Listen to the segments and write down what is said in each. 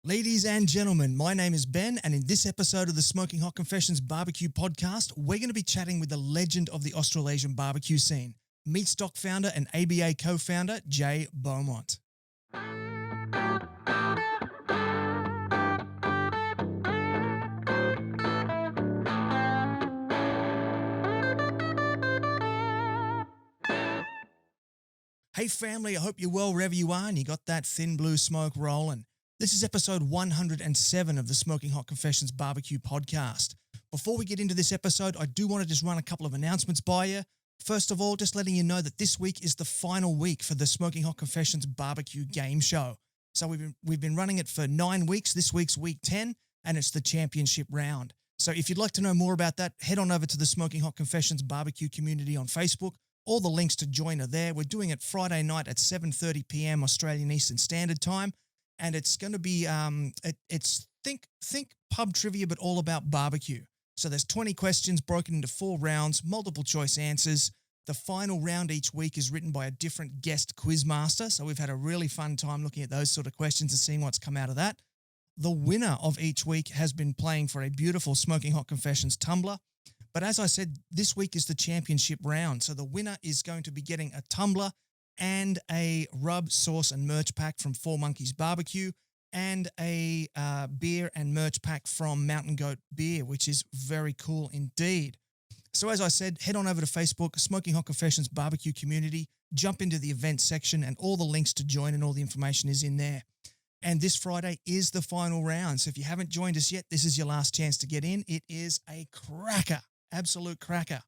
Ladies and gentlemen, my name is Ben, and in this episode of the Smoking Hot Confessions Barbecue Podcast, we're going to be chatting with the legend of the Australasian barbecue scene, Meatstock founder and ABA co-founder, Jay Beaumont. Hey family, I hope you're well wherever you are and you got that thin blue smoke rolling. This is episode 107 of the Smoking Hot Confessions Barbecue Podcast. Before we get into this episode, I do want to just run a couple of announcements by you. First of all, just letting you know that this week is the final week for the Smoking Hot Confessions Barbecue Game Show. So we've been running it for 9 weeks. This week's week 10, and it's the championship round. So if you'd like to know more about that, head on over to the Smoking Hot Confessions Barbecue community on Facebook. All the links to join are there. We're doing it Friday night at 7:30 p.m. Australian Eastern Standard Time. And it's going to be, think pub trivia, but all about barbecue. So there's 20 questions broken into 4 rounds, multiple choice answers. The final round each week is written by a different guest quizmaster. So we've had a really fun time looking at those sort of questions and seeing what's come out of that. The winner of each week has been playing for a beautiful Smoking Hot Confessions tumbler. But as I said, this week is the championship round. So the winner is going to be getting a tumbler and a rub, sauce, and merch pack from Four Monkeys Barbecue, and a beer and merch pack from Mountain Goat Beer, which is very cool indeed. So as I said, head on over to Facebook, Smoking Hot Confessions Barbecue Community, jump into the events section, and all the links to join and all the information is in there. And this Friday is the final round. So if you haven't joined us yet, this is your last chance to get in. It is a cracker, absolute cracker.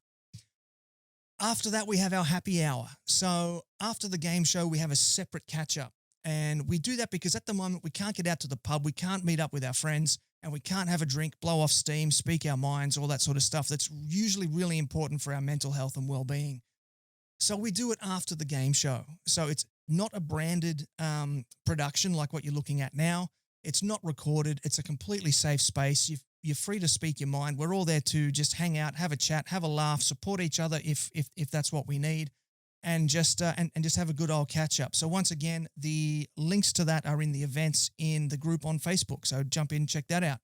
After that, we have our happy hour. So after the game show, we have a separate catch-up. And we do that because at the moment, we can't get out to the pub, we can't meet up with our friends, and we can't have a drink, blow off steam, speak our minds, all that sort of stuff that's usually really important for our mental health and well-being. So we do it after the game show. So it's not a branded production like what you're looking at now. It's not recorded. It's a completely safe space. You're free to speak your mind. We're all there to just hang out, have a chat, have a laugh, support each other if that's what we need, and just have a good old catch up. So once again, the links to that are in the events in the group on Facebook. So jump in, check that out.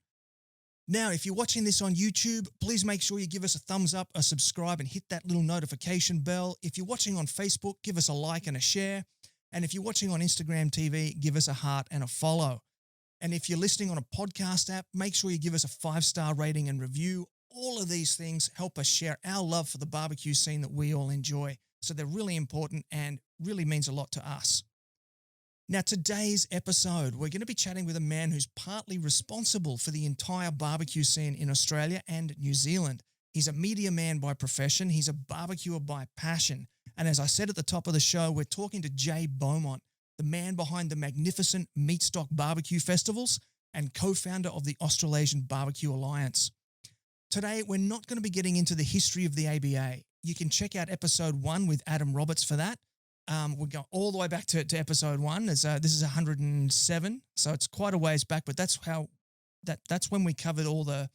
Now, if you're watching this on YouTube, please make sure you give us a thumbs up, a subscribe, and hit that little notification bell. If you're watching on Facebook, give us a like and a share. And if you're watching on Instagram TV, give us a heart and a follow. And if you're listening on a podcast app, make sure you give us a 5-star rating and review. All of these things help us share our love for the barbecue scene that we all enjoy. So they're really important and really means a lot to us. Now, today's episode, we're going to be chatting with a man who's partly responsible for the entire barbecue scene in Australia and New Zealand. He's a media man by profession. He's a barbecuer by passion. And as I said at the top of the show, we're talking to Jay Beaumont, the man behind the magnificent Meatstock barbecue festivals and co-founder of the Australasian Barbecue Alliance. Today, we're not going to be getting into the history of the ABA. You can check out episode 1 with Adam Roberts for that. We'll go all the way back to episode 1. This is 107, so it's quite a ways back, but that's when we covered all the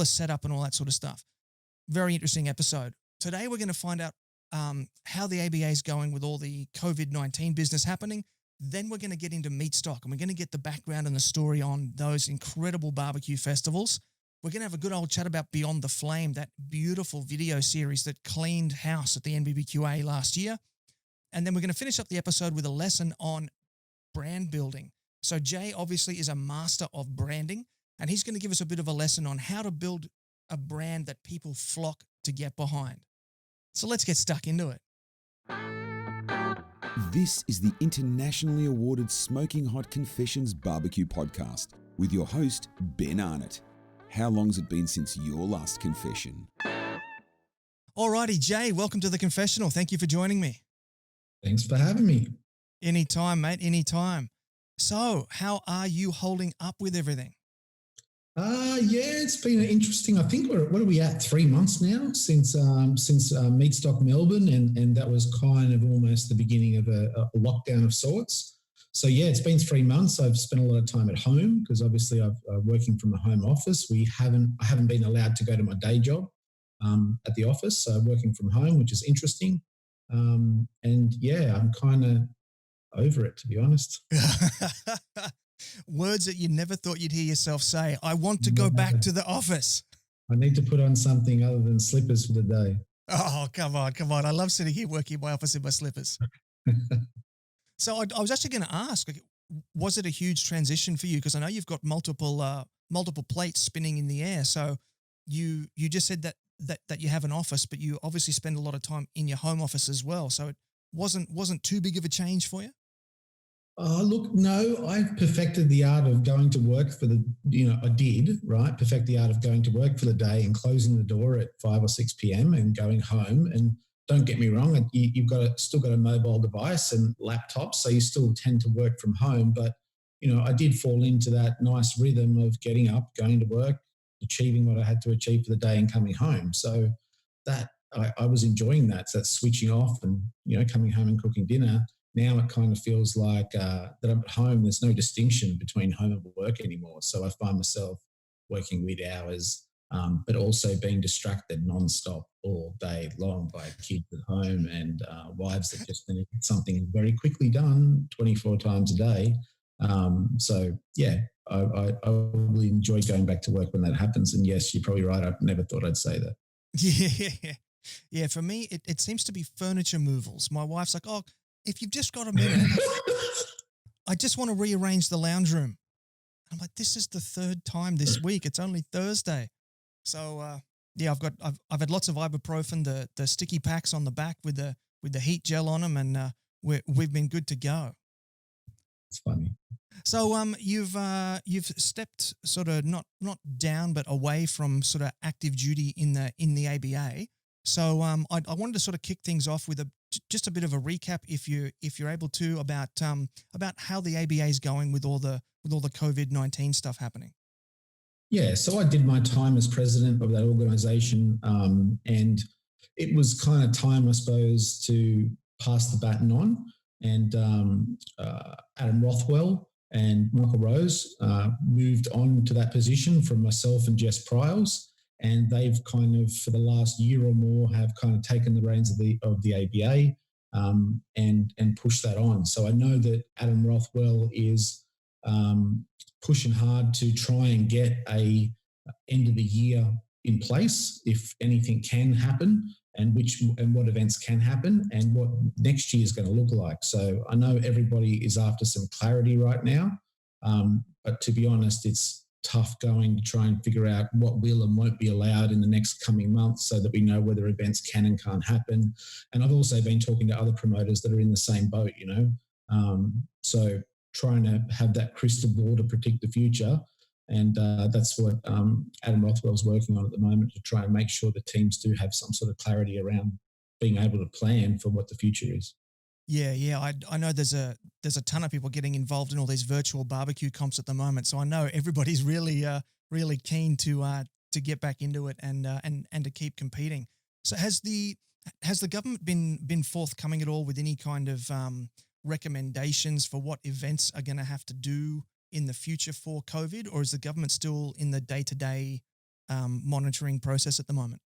setup and all that sort of stuff. Very interesting episode. Today, we're going to find out how the ABA is going with all the COVID-19 business happening. Then we're going to get into Meatstock, and we're going to get the background and the story on those incredible barbecue festivals. We're going to have a good old chat about Beyond the Flame, that beautiful video series that cleaned house at the NBBQA last year. And then we're going to finish up the episode with a lesson on brand building. So Jay obviously is a master of branding, and he's going to give us a bit of a lesson on how to build a brand that people flock to get behind. So let's get stuck into it. This is the internationally awarded Smoking Hot Confessions Barbecue Podcast with your host, Ben Arnott. How long's it been since your last confession? Alrighty, Jay, welcome to the confessional. Thank you for joining me. Thanks for having me. Anytime, mate, anytime. So how are you holding up with everything? Yeah, it's been interesting. I think what are we at? 3 months now since Meatstock Melbourne, and that was kind of almost the beginning of a lockdown of sorts. So yeah, it's been 3 months. I've spent a lot of time at home because obviously I'm working from a home office. I haven't been allowed to go to my day job at the office, so working from home, which is interesting. And yeah, I'm kind of over it, to be honest. Words that you never thought you'd hear yourself say. I want to go No, back to the office. I need to put on something other than slippers for the day. Oh, come on, come on. I love sitting here working in my office in my slippers. So I was actually going to ask, like, was it a huge transition for you? Because I know you've got multiple plates spinning in the air. So you just said that you have an office, but you obviously spend a lot of time in your home office as well. So it wasn't too big of a change for you? Oh, look, no, I perfected the art of going to work I did, right? Perfect the art of going to work for the day and closing the door at 5 or 6 p.m. and going home. And don't get me wrong, you've still got a mobile device and laptops, so you still tend to work from home. But, I did fall into that nice rhythm of getting up, going to work, achieving what I had to achieve for the day and coming home. So that I was enjoying that. So that's switching off and, coming home and cooking dinner. Now it kind of feels like that I'm at home. There's no distinction between home and work anymore. So I find myself working weird hours, but also being distracted nonstop all day long by kids at home and wives that just need something very quickly done 24 times a day. I really enjoy going back to work when that happens. And yes, you're probably right. I never thought I'd say that. Yeah. Yeah. For me, it seems to be furniture movals. My wife's like, oh, if you've just got a minute, I just want to rearrange the lounge room. I'm like, this is the third time this week. It's only Thursday. So, I've had lots of ibuprofen, the sticky packs on the back with the heat gel on them, and we've been good to go. It's funny. So, you've stepped sort of not down, but away from sort of active duty in the ABA. So, I wanted to sort of kick things off with just a bit of a recap, if you're able to, about how the ABA is going with all the COVID-19 stuff happening. Yeah, so I did my time as president of that organisation, and it was kind of time, I suppose, to pass the baton on. And Adam Rothwell and Michael Rose moved on to that position from myself and Jess Pryles. And they've kind of, for the last year or more, have kind of taken the reins of the ABA and pushed that on. So I know that Adam Rothwell is pushing hard to try and get a end of the year in place, if anything can happen, and what events can happen, and what next year is going to look like. So I know everybody is after some clarity right now, but to be honest, it's tough going to try and figure out what will and won't be allowed in the next coming months so that we know whether events can and can't happen. And I've also been talking to other promoters that are in the same boat, so trying to have that crystal ball to predict the future. And that's what Adam Rothwell's working on at the moment, to try and make sure the teams do have some sort of clarity around being able to plan for what the future is. Yeah. I know there's a ton of people getting involved in all these virtual barbecue comps at the moment. So I know everybody's really keen to get back into it and to keep competing. So has the government been forthcoming at all with any kind of recommendations for what events are going to have to do in the future for COVID, or is the government still in the day-to-day monitoring process at the moment?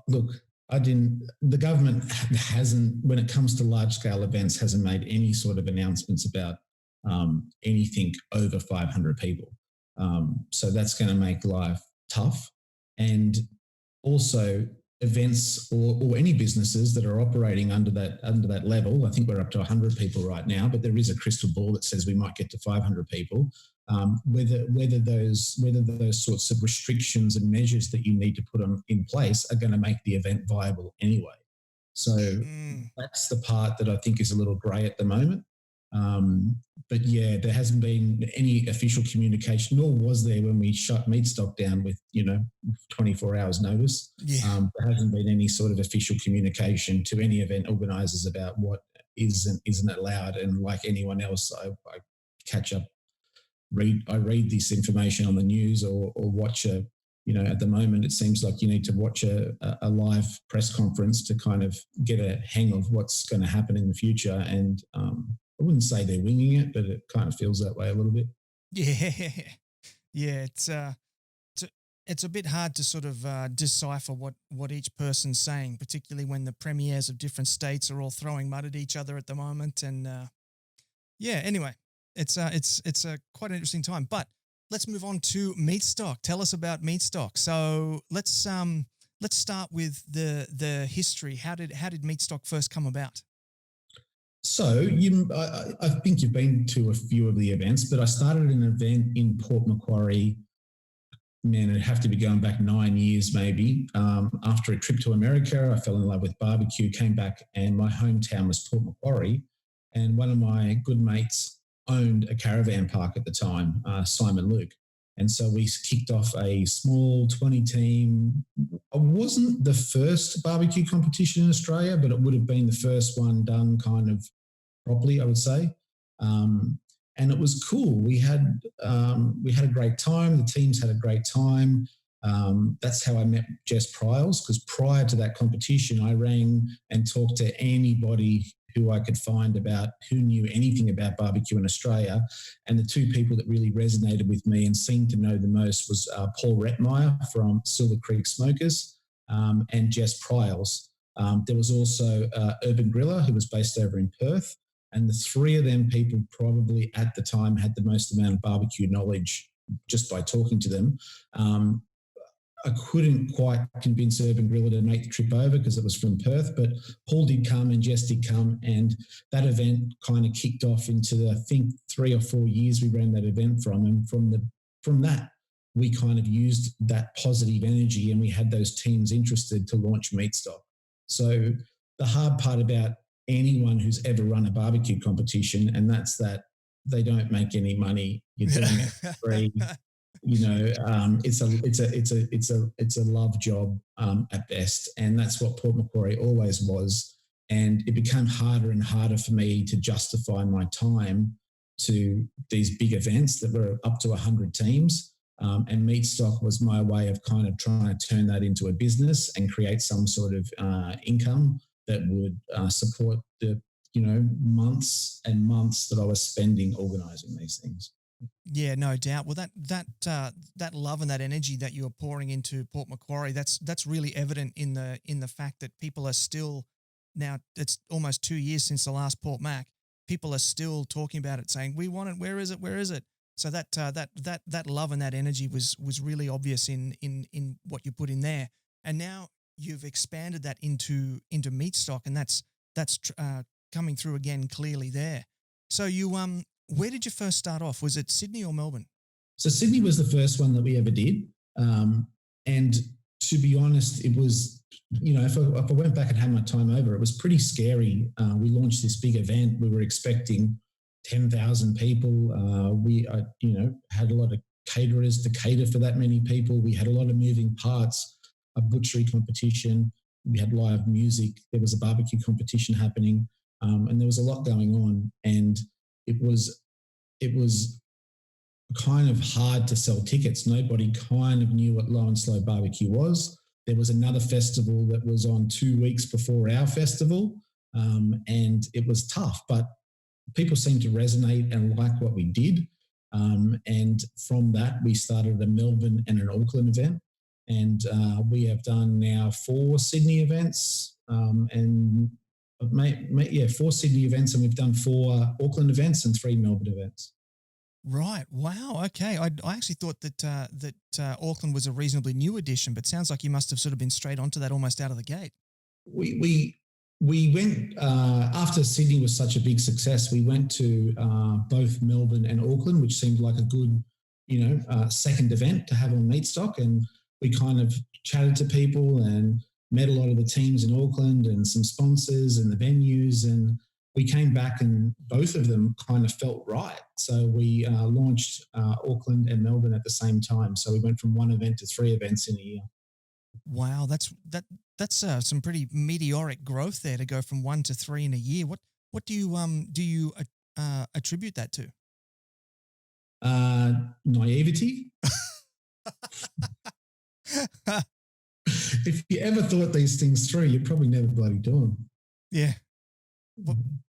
Look, the government hasn't, when it comes to large-scale events, hasn't made any sort of announcements about anything over 500 people. So that's going to make life tough. And also events or any businesses that are operating under that level, I think we're up to 100 people right now, but there is a crystal ball that says we might get to 500 people. Whether those sorts of restrictions and measures that you need to put in place are going to make the event viable anyway. So that's the part that I think is a little grey at the moment. But yeah, there hasn't been any official communication, nor was there when we shut Meatstock down with 24 hours notice. Yeah. There hasn't been any sort of official communication to any event organisers about what is and isn't allowed. And like anyone else, I catch up. I read this information on the news or watch at the moment it seems like you need to watch a live press conference to kind of get a hang of what's going to happen in the future. And I wouldn't say they're winging it, but it kind of feels that way a little bit. Yeah. It's a bit hard to sort of decipher what each person's saying, particularly when the premiers of different states are all throwing mud at each other at the moment. And anyway. It's a quite an interesting time. But let's move on to Meatstock. Tell us about Meatstock. So let's start with the history. How did Meatstock first come about? So I think you've been to a few of the events, but I started an event in Port Macquarie. Man, it'd have to be going back 9 years maybe. After a trip to America, I fell in love with barbecue, came back, and my hometown was Port Macquarie. And one of my good mates owned a caravan park at the time, Simon Luke. And so we kicked off a small 20-team. It wasn't the first barbecue competition in Australia, but it would have been the first one done kind of properly, I would say. And it was cool. We had a great time. The teams had a great time. That's how I met Jess Pryles, because prior to that competition, I rang and talked to anybody who I could find about who knew anything about barbecue in Australia. And the two people that really resonated with me and seemed to know the most was Paul Rettmeyer from Silver Creek Smokers and Jess Pryles. There was also Urban Griller, who was based over in Perth. And the three of them people probably at the time had the most amount of barbecue knowledge just by talking to them. I couldn't quite convince Urban Griller to make the trip over because it was from Perth, but Paul did come and Jess did come, and that event kind of kicked off into, I think, 3 or 4 years we ran that event from. And from that, we kind of used that positive energy and we had those teams interested to launch Meatstock. So the hard part about anyone who's ever run a barbecue competition, and that's that they don't make any money. You're doing it for free. It's a love job at best, and that's what Port Macquarie always was. And it became harder and harder for me to justify my time to these big events that were up to 100 teams. And Meatstock was my way of kind of trying to turn that into a business and create some sort of income that would support the months and months that I was spending organising these things. Yeah, no doubt. Well, that love and that energy that you are pouring into Port Macquarie, that's really evident in the fact that people are still, now it's almost 2 years since the last Port Mac. People are still talking about it, saying, "We want it. Where is it? Where is it?" So that love and that energy was really obvious in what you put in there. And now you've expanded that into Meatstock, and that's coming through again clearly there. So you where did you first start off? Was it Sydney or Melbourne? So Sydney was the first one that we ever did. And to be honest, it was, if I went back and had my time over, it was pretty scary. We launched this big event. We were expecting 10,000 people. We had a lot of caterers to cater for that many people. We had a lot of moving parts, a butchery competition. We had live music. There was a barbecue competition happening. And there was a lot going on. And it was kind of hard to sell tickets. Nobody kind of knew what Low and Slow Barbecue was. There was another festival that was on 2 weeks before our festival, and it was tough, but people seemed to resonate and like what we did. And from that, we started a Melbourne and an Auckland event, and we have done now 4 Sydney events, and 4 Sydney events, and we've done 4 Auckland events and 3 Melbourne events. Right. Wow. Okay. I actually thought that Auckland was a reasonably new addition, but sounds like you must have sort of been straight onto that almost out of the gate. We went after Sydney was such a big success. We went to both Melbourne and Auckland, which seemed like a good, second event to have on Meatstock, and we kind of chatted to people and met a lot of the teams in Auckland and some sponsors and the venues, and we came back and both of them kind of felt right. So we launched Auckland and Melbourne at the same time. So we went from 1 event to 3 events in a year. Wow, that's some pretty meteoric growth there to go from 1 to 3 in a year. What do you attribute that to? Naivety. If you ever thought these things through, you'd probably never bloody do them. Yeah.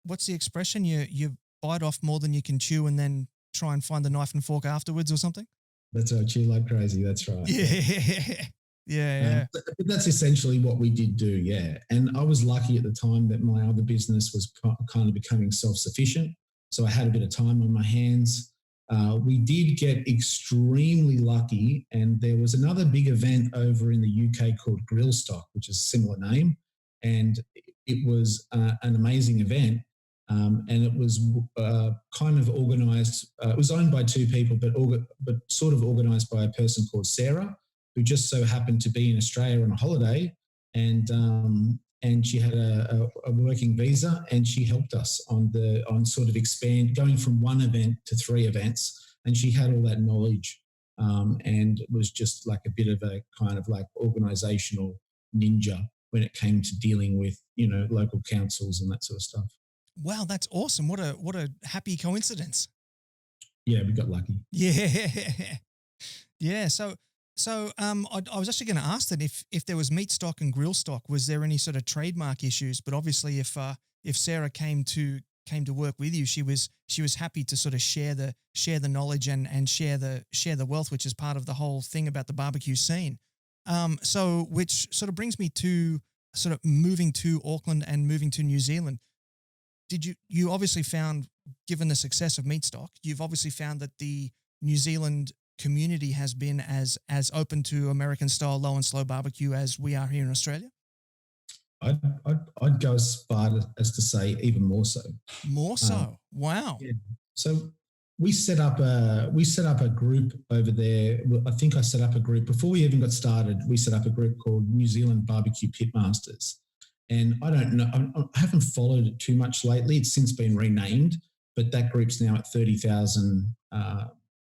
What's the expression? You bite off more than you can chew and then try and find the knife and fork afterwards or something? That's right. Chew like crazy. That's right. Yeah. Yeah. But that's essentially what we did do, yeah. And I was lucky at the time that my other business was kind of becoming self-sufficient. So I had a bit of time on my hands. We did get extremely lucky, and there was another big event over in the UK called Grillstock, which is a similar name, and it was an amazing event. And it was kind of organised. It was owned by two people, but sort of organised by a person called Sarah, who just so happened to be in Australia on a holiday, and she had a working visa, and she helped us on sort of going from one event to 3 events, and she had all that knowledge, and was just like a bit of a kind of like organisational ninja when it came to dealing with local councils and that sort of stuff. Wow, that's awesome. What a happy coincidence. Yeah, we got lucky. Yeah. Yeah. I was actually going to ask that if there was Meatstock and Grillstock, was there any sort of trademark issues? But obviously if Sarah came to work with you, she was happy to sort of share the knowledge and share the wealth, which is part of the whole thing about the barbecue scene. So which sort of brings me to sort of moving to Auckland and moving to New Zealand. You obviously found, given the success of Meatstock, you've obviously found that the New Zealand community has been as open to American style low and slow barbecue as we are here in Australia? I'd go as far as to say even more so. More so. Wow. Yeah. So we set up a group over there. I think I set up a group before we even got started. We set up a group called New Zealand Barbecue Pitmasters. And I don't know, I haven't followed it too much lately. It's since been renamed, but that group's now at 30,000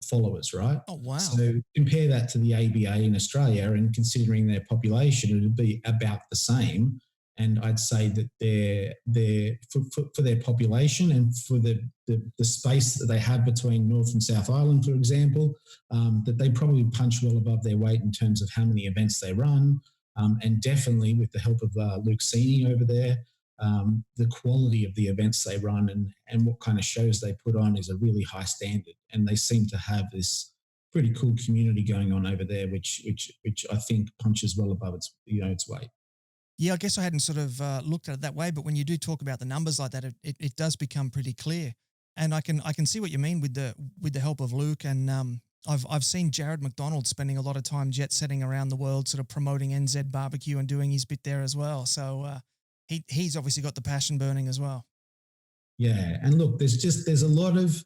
followers, right? Oh, wow. So compare that to the ABA in Australia, and considering their population, it would be about the same. And I'd say that they're for their population and for the space that they have between North and South Island, for example, that they probably punch well above their weight in terms of how many events they run. And definitely with the help of Luke Sini over there, the quality of the events they run and what kind of shows they put on is a really high standard. And they seem to have this pretty cool community going on over there, which I think punches well above its weight. Yeah, I guess I hadn't sort of looked at it that way, but when you do talk about the numbers like that, it does become pretty clear. And I can see what you mean with the help of Luke, and I've seen Jared McDonald spending a lot of time jet setting around the world, sort of promoting NZ barbecue and doing his bit there as well. So he's obviously got the passion burning as well. Yeah, and look, there's a lot of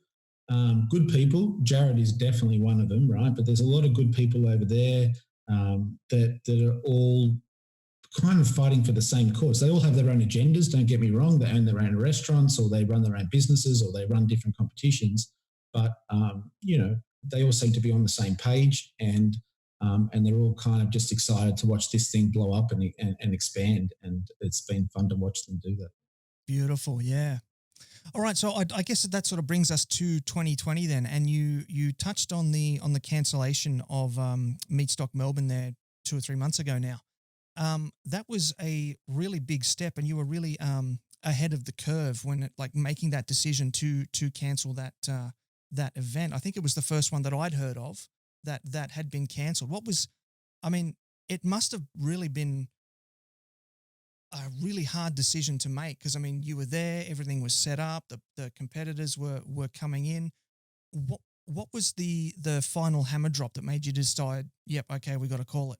good people. Jared is definitely one of them, right? But there's a lot of good people over there that are all kind of fighting for the same cause. They all have their own agendas, don't get me wrong. They own their own restaurants, or they run their own businesses, or they run different competitions. But, they all seem to be on the same page, and they're all kind of just excited to watch this thing blow up and expand. And it's been fun to watch them do that. Beautiful. Yeah. All right. So I guess that sort of brings us to 2020 then. And you touched on the cancellation of Meatstock Melbourne there 2 or 3 months ago now. That was a really big step, and you were really ahead of the curve when making that decision to cancel that event. I think it was the first one that I'd heard of that had been cancelled. It must have really been a really hard decision to make, because you were there, everything was set up, the competitors were coming in. What was the final hammer drop that made you decide, yep, okay, we got to call it?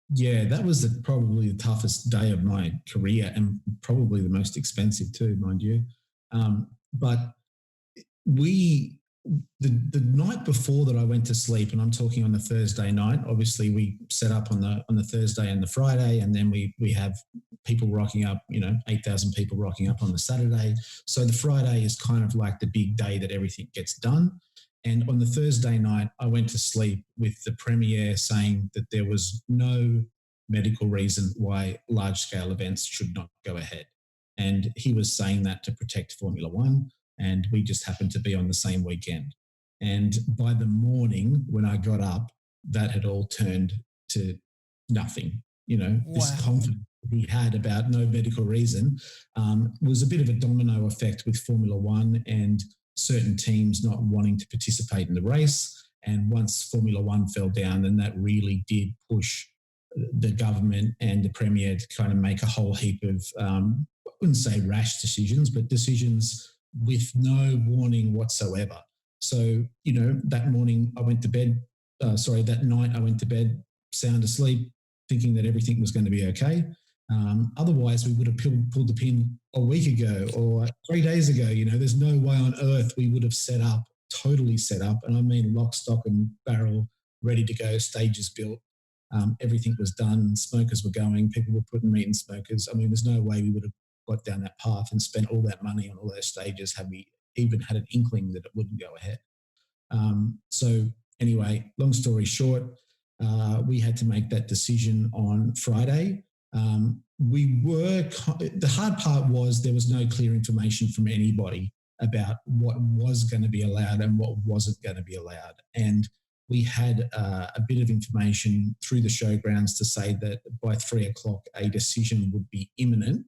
Yeah, that was probably the toughest day of my career, and probably the most expensive too, mind you. But the night before that I went to sleep, and I'm talking on the Thursday night, obviously we set up on the Thursday and the Friday, and then we have people rocking up, 8,000 people rocking up on the Saturday. So the Friday is kind of like the big day that everything gets done. And on the Thursday night, I went to sleep with the Premier saying that there was no medical reason why large-scale events should not go ahead. And he was saying that to protect Formula One, and we just happened to be on the same weekend. And by the morning when I got up, that had all turned to nothing. Wow. This confidence he had about no medical reason was a bit of a domino effect with Formula One and certain teams not wanting to participate in the race. And once Formula One fell down, then that really did push the government and the Premier to kind of make a whole heap of wouldn't say rash decisions, but decisions with no warning whatsoever. So, that morning I went to bed, that night I went to bed sound asleep, thinking that everything was going to be okay. Otherwise, we would have pulled the pin a week ago or 3 days ago. There's no way on earth we would have totally set up, and I mean lock, stock and barrel, ready to go, stages built. Everything was done, smokers were going, people were putting meat in smokers. I mean, there's no way we would have got down that path and spent all that money on all those stages had we even had an inkling that it wouldn't go ahead. So anyway, long story short, we had to make that decision on Friday. The hard part was there was no clear information from anybody about what was going to be allowed and what wasn't going to be allowed. And we had a bit of information through the showgrounds to say that by 3 o'clock, a decision would be imminent,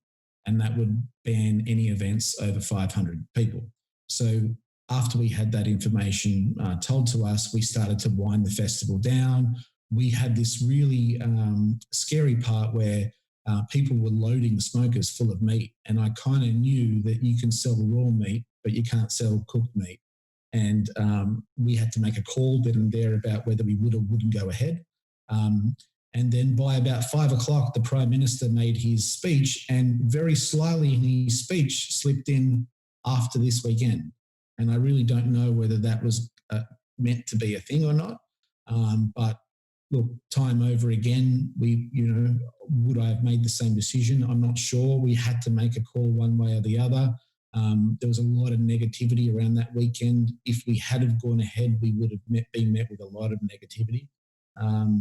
and that would ban any events over 500 people. So after we had that information told to us, we started to wind the festival down. We had this really scary part where people were loading the smokers full of meat, and I kind of knew that you can sell raw meat, but you can't sell cooked meat. And we had to make a call then and there about whether we would or wouldn't go ahead. And then by about 5 o'clock, the Prime Minister made his speech, and very slyly in his speech slipped in after this weekend. And I really don't know whether that was meant to be a thing or not. But look, time over again, would I have made the same decision? I'm not sure. We had to make a call one way or the other. There was a lot of negativity around that weekend. If we had have gone ahead, we would have been met with a lot of negativity.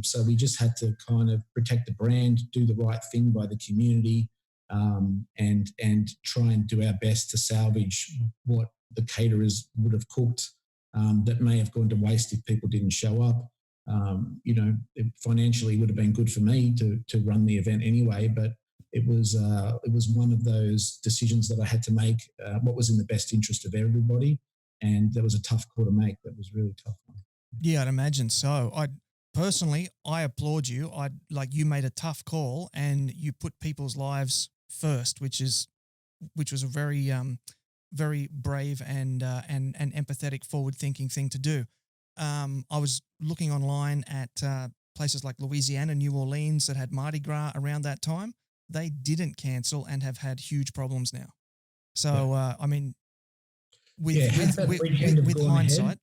So we just had to kind of protect the brand, do the right thing by the community, and try and do our best to salvage what the caterers would have cooked that may have gone to waste if people didn't show up. Financially it would have been good for me to run the event anyway, but it was one of those decisions that I had to make, what was in the best interest of everybody. And that was a tough call to make. That was a really tough one. Yeah, I'd imagine so. I applaud you. You made a tough call and you put people's lives first, which was a very, very brave and empathetic, forward-thinking thing to do. I was looking online at places like Louisiana, New Orleans that had Mardi Gras around that time. They didn't cancel and have had huge problems now. So, Yeah. I mean, with hindsight.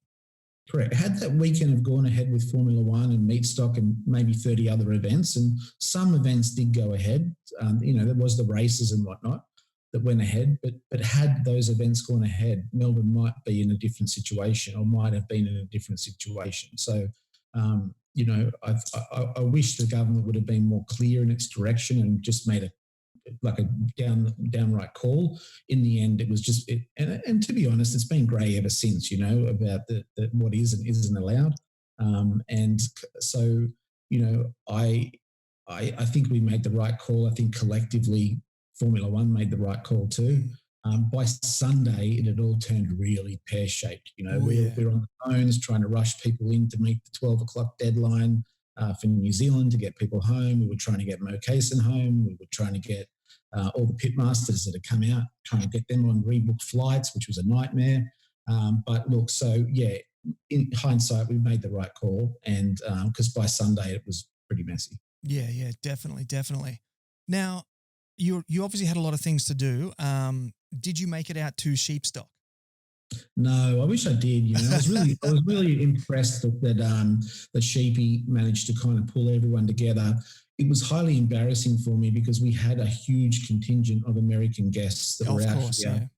Correct. Had that weekend have gone ahead with Formula One and Meatstock and maybe 30 other events, and some events did go ahead, there was the races and whatnot that went ahead, but had those events gone ahead, Melbourne might be in a different situation or might have been in a different situation. So, I wish the government would have been more clear in its direction and just made a downright call. In the end, it was just and to be honest, it's been grey ever since, about what is and isn't allowed. And so, I think we made the right call. I think collectively Formula One made the right call too. By Sunday, it had all turned really pear-shaped. We're on the phones trying to rush people in to meet the 12 o'clock deadline for New Zealand to get people home. We were trying to get Moe Cason home. We were trying to get all the pitmasters that had come out, trying to get them on rebooked flights, which was a nightmare. But look, so yeah, in hindsight, we made the right call, and because by Sunday it was pretty messy. Yeah, definitely. Now, you obviously had a lot of things to do. Did you make it out to Sheepstock? No, I wish I did. I was really impressed that Sheepy managed to kind of pull everyone together. It was highly embarrassing for me because we had a huge contingent of American guests that were out here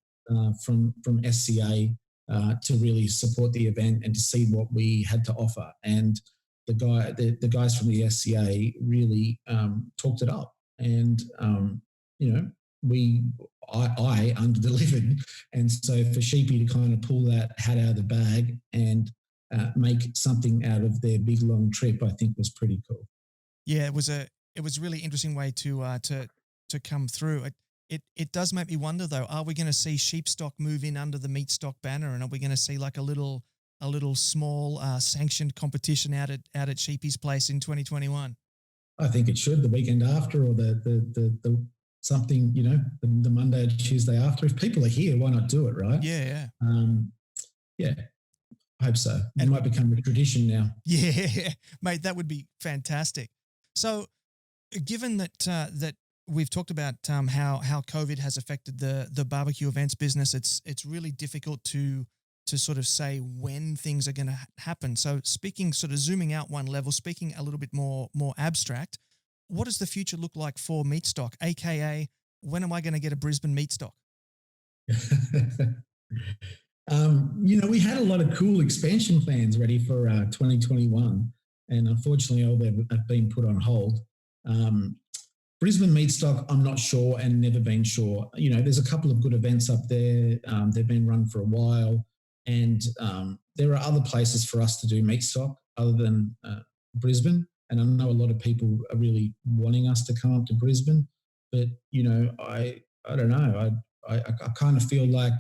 from SCA to really support the event and to see what we had to offer. And the guys from the SCA really talked it up, and I under-delivered. And so for Sheepy to kind of pull that hat out of the bag and make something out of their big long trip, I think was pretty cool. Yeah, it was a really interesting way to come through. It does make me wonder though, are we going to see Sheepstock move in under the Meatstock banner, and are we going to see like a little small sanctioned competition out at Sheepy's place in 2021? I think it should, the weekend after, or the something, the Monday or Tuesday after. If people are here, why not do it, right? Yeah. Yeah, I hope so. It And might become a tradition now. yeah, mate, that would be fantastic. So, given that we've talked about how COVID has affected the barbecue events business, it's really difficult to sort of say when things are going to happen. So, speaking sort of zooming out one level, speaking a little bit more abstract, what does the future look like for Meatstock? AKA, when am I going to get a Brisbane Meatstock? We had a lot of cool expansion plans ready for 2021, and unfortunately, all them have been put on hold. Brisbane Meatstock, I'm not sure and never been sure. There's a couple of good events up there. They've been run for a while, and there are other places for us to do Meatstock other than Brisbane. And I know a lot of people are really wanting us to come up to Brisbane, but I don't know. I kind of feel like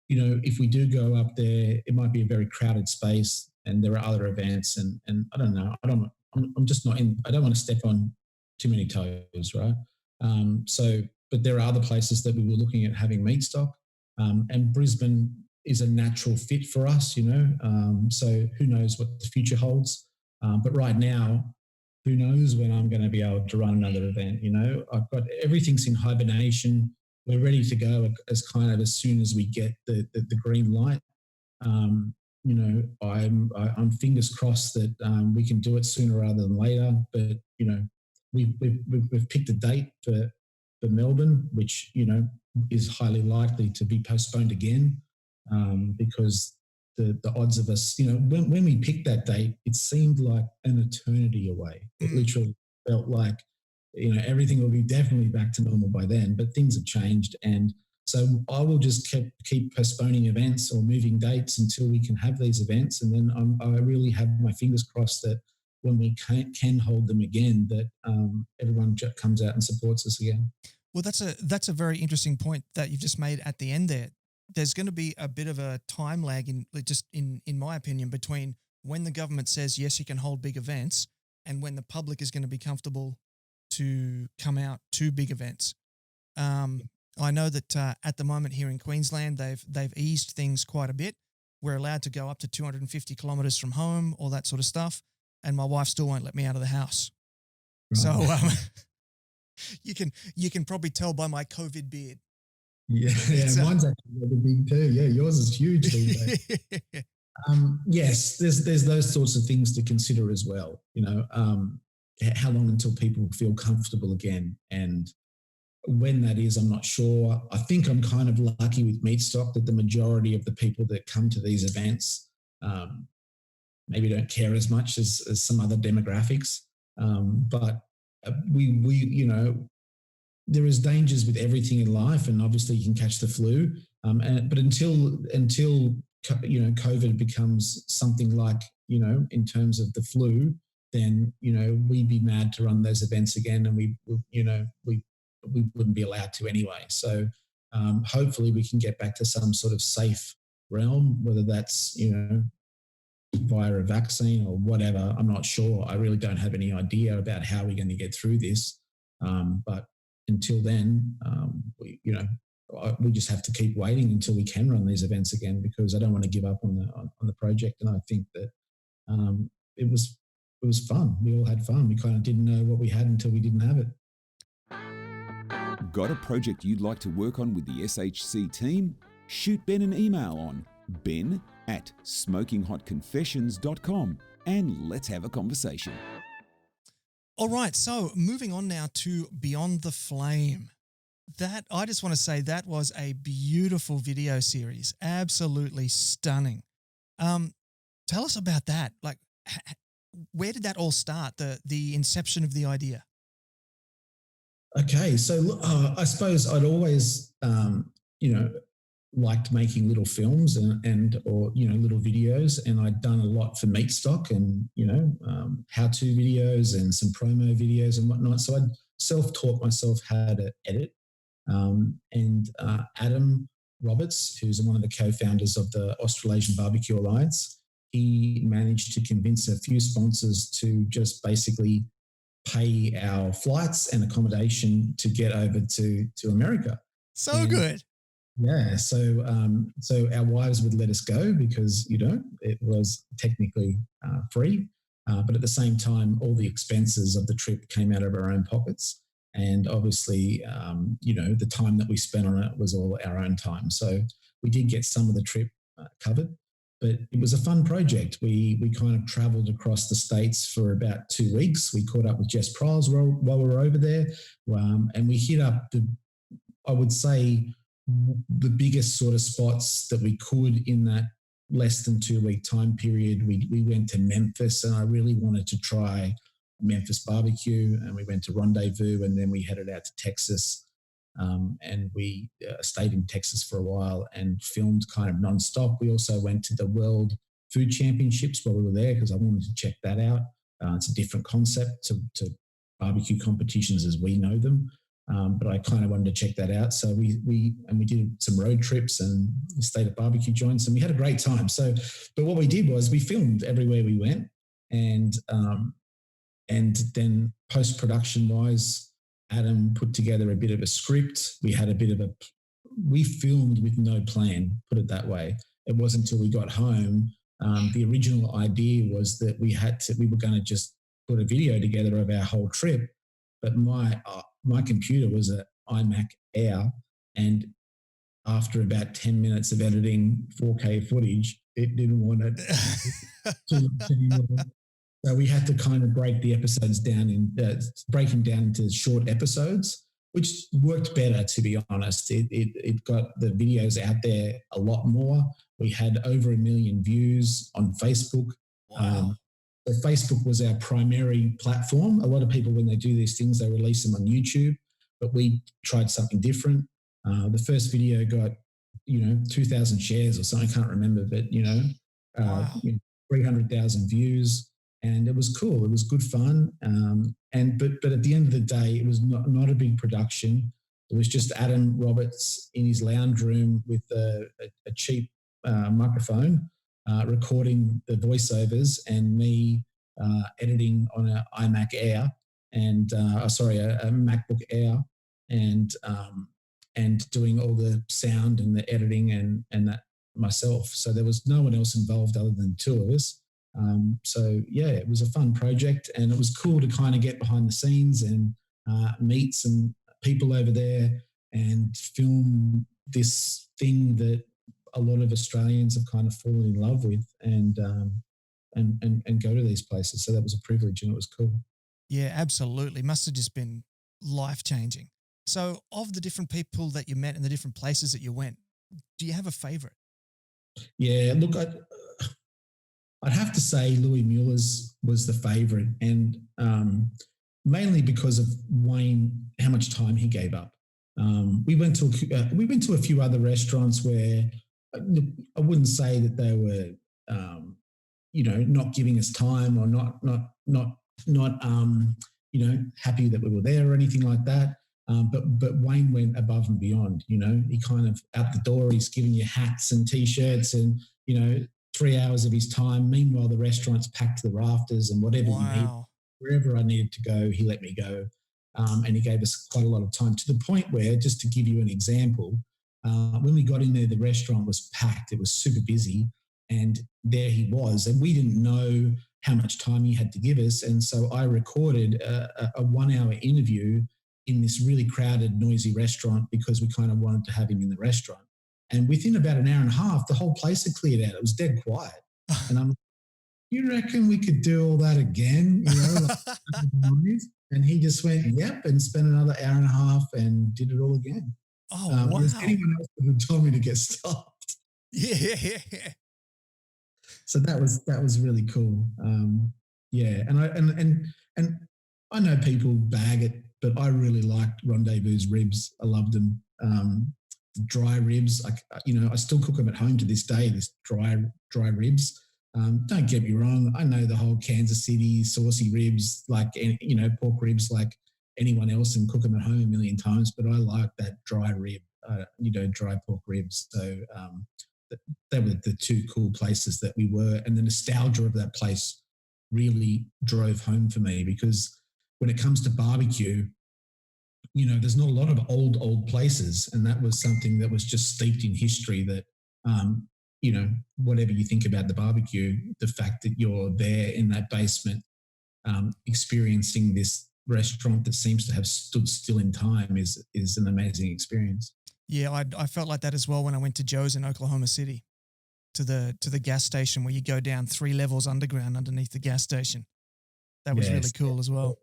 if we do go up there, it might be a very crowded space, and there are other events, and I don't know. I'm just not in. I don't want to step on too many toes, right? But there are other places that we were looking at having Meatstock, and Brisbane is a natural fit for us, so who knows what the future holds. But right now, who knows when I'm going to be able to run another event. I've got everything's in hibernation. We're ready to go as soon as we get the green light. I'm fingers crossed that we can do it sooner rather than later. But we've picked a date for Melbourne, which is highly likely to be postponed again, because the odds of us, when we picked that date, it seemed like an eternity away. It literally felt like everything will be definitely back to normal by then, but things have changed. And so I will just keep postponing events or moving dates until we can have these events. And then I really have my fingers crossed that when we can hold them again, that everyone comes out and supports us again. Well, that's a very interesting point that you've just made at the end there. There's going to be a bit of a time lag in my opinion, between when the government says, yes, you can hold big events, and when the public is going to be comfortable to come out to big events. I know that at the moment here in Queensland, they've eased things quite a bit. We're allowed to go up to 250 kilometres from home, all that sort of stuff, and my wife still won't let me out of the house. Right. So you can probably tell by my COVID beard. Yeah, mine's actually really big too. Yeah, yours is huge. Yes, there's those sorts of things to consider as well. How long until people feel comfortable again, and when that is, I'm not sure. I think I'm kind of lucky with Meatstock that the majority of the people that come to these events maybe don't care as much as some other demographics. But we there is dangers with everything in life, and obviously you can catch the flu. But until COVID becomes something like in terms of the flu, then we'd be mad to run those events again, and we wouldn't be allowed to anyway. So hopefully we can get back to some sort of safe realm, whether that's via a vaccine or whatever. I'm not sure. I really don't have any idea about how we're going to get through this. But until then, we just have to keep waiting until we can run these events again, because I don't want to give up on the project. And I think that it was fun. We all had fun. We kind of didn't know what we had until we didn't have it. Got a project you'd like to work on with the SHC team? Shoot Ben an email on ben@smokinghotconfessions.com and let's have a conversation. All right, so moving on now to Beyond the Flame. That, I just want to say, that was a beautiful video series. Absolutely stunning. Tell us about that. Like, where did that all start, the inception of the idea? Okay, so I suppose I'd always, liked making little films and little videos, and I'd done a lot for Meatstock and how-to videos and some promo videos and whatnot. So I'd self-taught myself how to edit. And Adam Roberts, who's one of the co-founders of the Australasian Barbecue Alliance, he managed to convince a few sponsors to just basically pay our flights and accommodation to get over to America. So And good. yeah, so our wives would let us go because it was technically free, but at the same time, all the expenses of the trip came out of our own pockets, and obviously, the time that we spent on it was all our own time. So we did get some of the trip covered, but it was a fun project. We kind of travelled across the states for about 2 weeks. We caught up with Jess Prowse while we were over there, and we hit up I would say, the biggest sort of spots that we could in that less than 2 week time period. We went to Memphis, and I really wanted to try Memphis barbecue, and we went to Rendezvous, and then we headed out to Texas, and we stayed in Texas for a while and filmed kind of nonstop. We also went to the World Food Championships while we were there because I wanted to check that out. It's a different concept to barbecue competitions as we know them. But I kind of wanted to check that out. So we did some road trips and stayed at barbecue joints, and we had a great time. But what we did was we filmed everywhere we went, and then post-production wise, Adam put together a bit of a script. We filmed with no plan, put it that way. It wasn't until we got home. The original idea was that we were going to just put a video together of our whole trip, but my computer was an iMac Air, and after about 10 minutes of editing 4K footage, it didn't want it too much anymore. So we had to kind of break the episodes down break them down into short episodes, which worked better, to be honest. It got the videos out there a lot more. We had over 1 million views on Facebook. Wow. So Facebook was our primary platform. A lot of people, when they do these things, they release them on YouTube, but we tried something different. The first video got, 2,000 shares or something. I can't remember, but, Wow. 300,000 views, and it was cool. It was good fun. But at the end of the day, it was not a big production. It was just Adam Roberts in his lounge room with a cheap microphone, recording the voiceovers, and me editing on an iMac Air and a MacBook Air, and doing all the sound and the editing and that myself. So there was no one else involved other than the two of us. So yeah, it was a fun project, and it was cool to kind of get behind the scenes and meet some people over there and film this thing that a lot of Australians have kind of fallen in love with, and go to these places. So that was a privilege, and it was cool. Yeah, absolutely. Must have just been life-changing. So of the different people that you met and the different places that you went, do you have a favorite? Yeah, look, I'd have to say Louis Mueller's was the favorite, and mainly because of Wayne, how much time he gave up. We went to a few other restaurants where I wouldn't say that they were, not giving us time or not happy that we were there or anything like that. But Wayne went above and beyond. He kind of out the door, he's giving you hats and T-shirts and 3 hours of his time. Meanwhile, the restaurant's packed to the rafters, and whatever you need, wherever I needed to go, he let me go. And he gave us quite a lot of time, to the point where, just to give you an example, when we got in there, the restaurant was packed. It was super busy, and there he was. And we didn't know how much time he had to give us. And so I recorded a 1 hour interview in this really crowded, noisy restaurant because we kind of wanted to have him in the restaurant. And within about an hour and a half, the whole place had cleared out. It was dead quiet. And I'm like, you reckon we could do all that again? And he just went, yep, and spent another hour and a half and did it all again. Oh, wow. Anyone else would have told me to get stopped. Yeah. So that was really cool. Yeah, and I know people bag it, but I really liked Rendezvous's ribs. I loved them. Dry ribs, I still cook them at home to this day. This dry ribs. Don't get me wrong. I know the whole Kansas City saucy ribs, pork ribs, like anyone else, and cook them at home a million times. But I like that dry rib, dry pork ribs. So they were the two cool places that we were, and the nostalgia of that place really drove home for me, because when it comes to barbecue, there's not a lot of old places, and that was something that was just steeped in history. That whatever you think about the barbecue, the fact that you're there in that basement, experiencing this restaurant that seems to have stood still in time is an amazing experience. Yeah, I felt like that as well when I went to Joe's in Oklahoma City, to the gas station where you go down 3 levels underground underneath the gas station. That was really cool as well.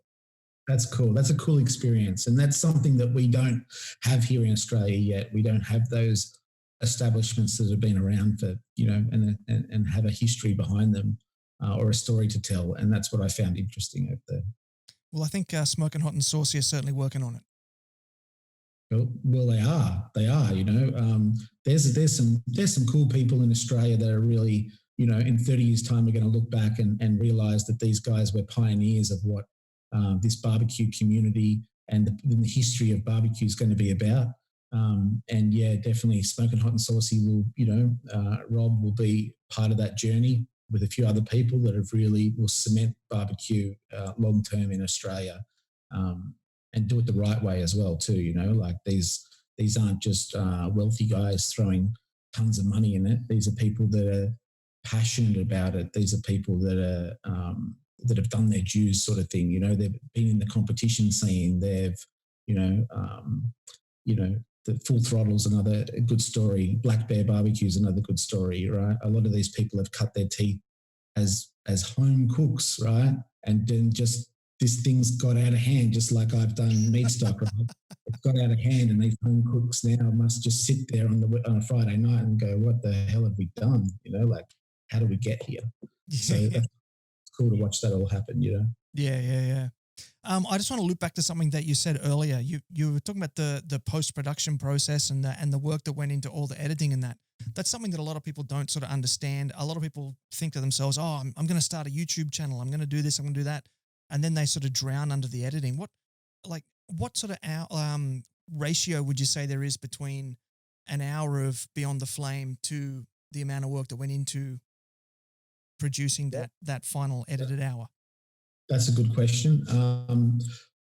That's cool. That's a cool experience. And that's something that we don't have here in Australia yet. We don't have those establishments that have been around for, and have a history behind them, or a story to tell. And that's what I found interesting over there. Well, I think Smoking Hot and Saucy are certainly working on it. Well, they are. There's some cool people in Australia that are really, in 30 years' time, we're going to look back and realize that these guys were pioneers of what this barbecue community and the history of barbecue is going to be about. And yeah, definitely Smoking Hot and Saucy will, Rob will be part of that journey with a few other people that will cement barbecue long term in Australia. And do it the right way as well too, like these aren't just wealthy guys throwing tons of money in it. These are people that are passionate about it. These are people that are that have done their dues, sort of thing. They've been in the competition scene. They've, the Full Throttle's another good story. Black Bear Barbecue's another good story, right? A lot of these people have cut their teeth as home cooks, right? And then just this thing's got out of hand, just like I've done Meatstock, right? It's got out of hand, and these home cooks now must just sit there on a Friday night and go, "What the hell have we done?" Like, how do we get here? So that's cool to watch that all happen. Yeah. I just want to loop back to something that you said earlier. You were talking about the post-production process and the work that went into all the editing and that. That's something that a lot of people don't sort of understand. A lot of people think to themselves, "Oh, I'm going to start a YouTube channel. I'm going to do this. I'm going to do that." And then they sort of drown under the editing. What sort of ratio would you say there is between an hour of Beyond the Flame to the amount of work that went into producing that final edited hour? That's a good question.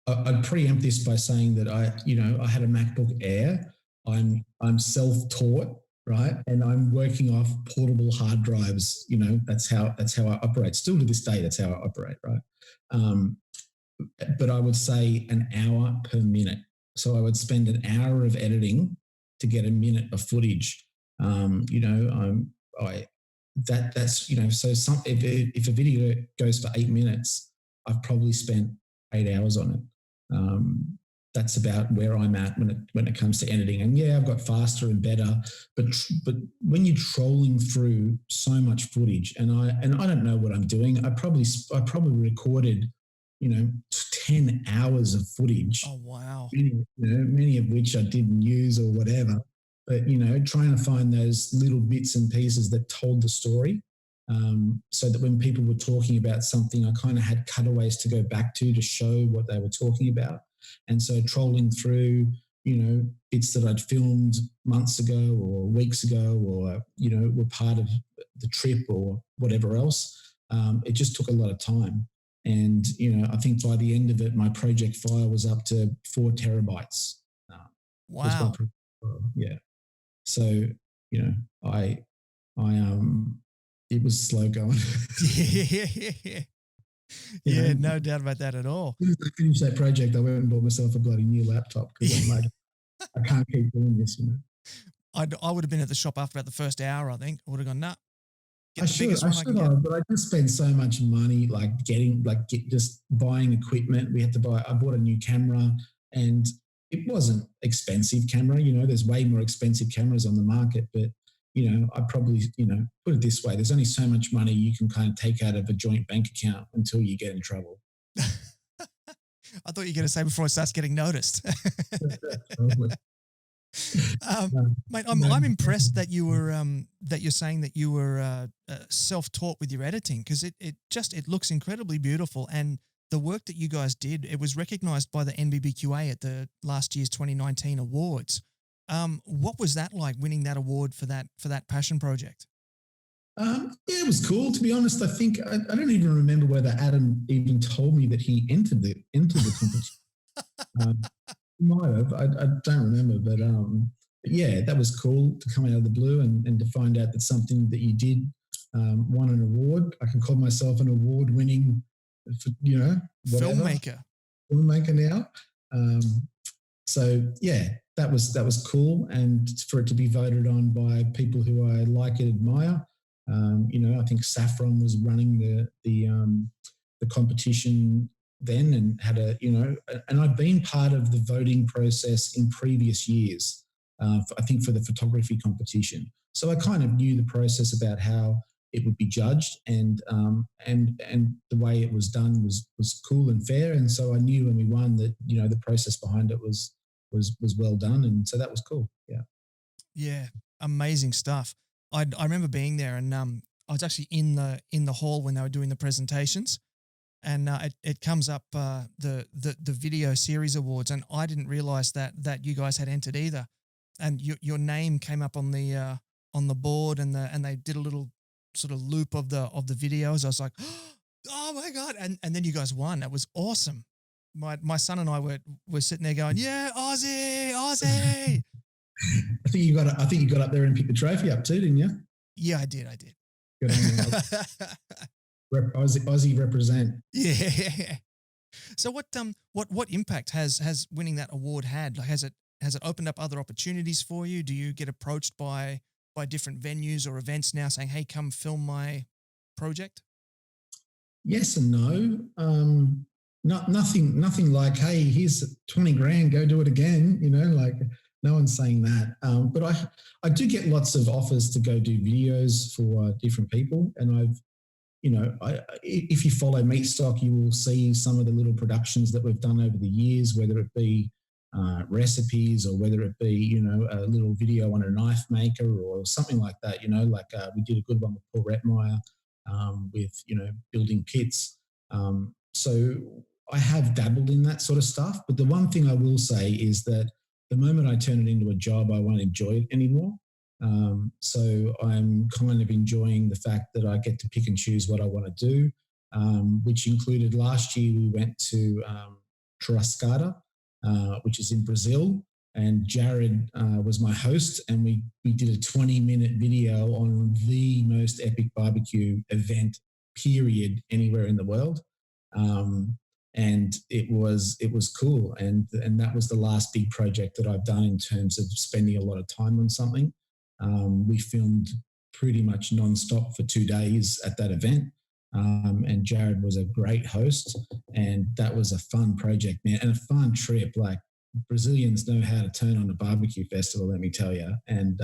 I'd preempt this by saying that I had a MacBook Air. I'm self-taught, right? And I'm working off portable hard drives. That's how I operate. Still to this day, that's how I operate, right? But I would say an hour per minute. So I would spend an hour of editing to get a minute of footage. So if a video goes for 8 minutes, I've probably spent 8 hours on it. That's about where I'm at when it comes to editing. And yeah, I've got faster and better, but when you're trolling through so much footage, and I don't know what I'm doing. I probably recorded 10 hours of footage. Oh wow! Many of which I didn't use or whatever. But trying to find those little bits and pieces that told the story, so that when people were talking about something, I kind of had cutaways to go back to show what they were talking about. And so trolling through, bits that I'd filmed months ago or weeks ago, or were part of the trip or whatever else, it just took a lot of time. And I think by the end of it, my project file was up to 4 terabytes. Wow. Yeah. So it was slow going. Yeah, no doubt about that at all. As soon as I finished that project, I went and bought myself a bloody new laptop because I'm like, I can't keep doing this. I would have been at the shop after about the first hour. I think I would have gone, nah. I should have, but I just spent so much money, just buying equipment. I bought a new camera, and it wasn't expensive camera. There's way more expensive cameras on the market, but I probably, put it this way, there's only so much money you can kind of take out of a joint bank account until you get in trouble. I thought you were going to say before it starts getting noticed. Mate, I'm impressed that you were that you're saying that you were self-taught with your editing, because it looks incredibly beautiful, and the work that you guys did, it was recognized by the NBBQA at the last year's 2019 awards. What was that like, winning that award for that passion project? Yeah, it was cool. To be honest, I think I don't even remember whether Adam even told me that he entered the competition. He might have. I don't remember, but yeah, that was cool to come out of the blue and to find out that something that you did won an award. I can call myself an award-winning, whatever filmmaker now. So yeah, that was cool, and for it to be voted on by people who I like and admire. I think Saffron was running the competition then, and had and I'd been part of the voting process in previous years. I think for the photography competition, so I kind of knew the process about how it would be judged, and the way it was done was cool and fair, and so I knew when we won that the process behind it was well done, and so that was cool. Yeah, amazing stuff. I remember being there, and I was actually in the hall when they were doing the presentations, and it comes up the video series awards, and I didn't realize that you guys had entered either, and your name came up on the board, and they did a little sort of loop of the videos. I was like, oh my God, and then you guys won. That was awesome. My son and I were sitting there going, yeah, Aussie. I think you got up there and picked the trophy up too, didn't you? Yeah, I did. Good on you. Aussie represent. Yeah. So what impact has winning that award had? Like, has it opened up other opportunities for you? Do you get approached by different venues or events now saying, hey, come film my project? Yes and no. Nothing like, hey, here's 20 grand, go do it again. Like, no one's saying that. But I do get lots of offers to go do videos for different people. And if you follow Meatstock, you will see some of the little productions that we've done over the years, whether it be recipes or whether it be, a little video on a knife maker or something like that. We did a good one with Paul Rettmeyer with, building pits. So I have dabbled in that sort of stuff. But the one thing I will say is that the moment I turn it into a job, I won't enjoy it anymore. So I'm kind of enjoying the fact that I get to pick and choose what I want to do, which included last year we went to Churrascada, which is in Brazil, and Jared was my host, and we did a 20-minute video on the most epic barbecue event, period, anywhere in the world. And it was cool, and that was the last big project that I've done in terms of spending a lot of time on something. We filmed pretty much non-stop for 2 days at that event, and Jared was a great host, and that was a fun project, man, and a fun trip. Like, Brazilians know how to turn on a barbecue festival, let me tell you. And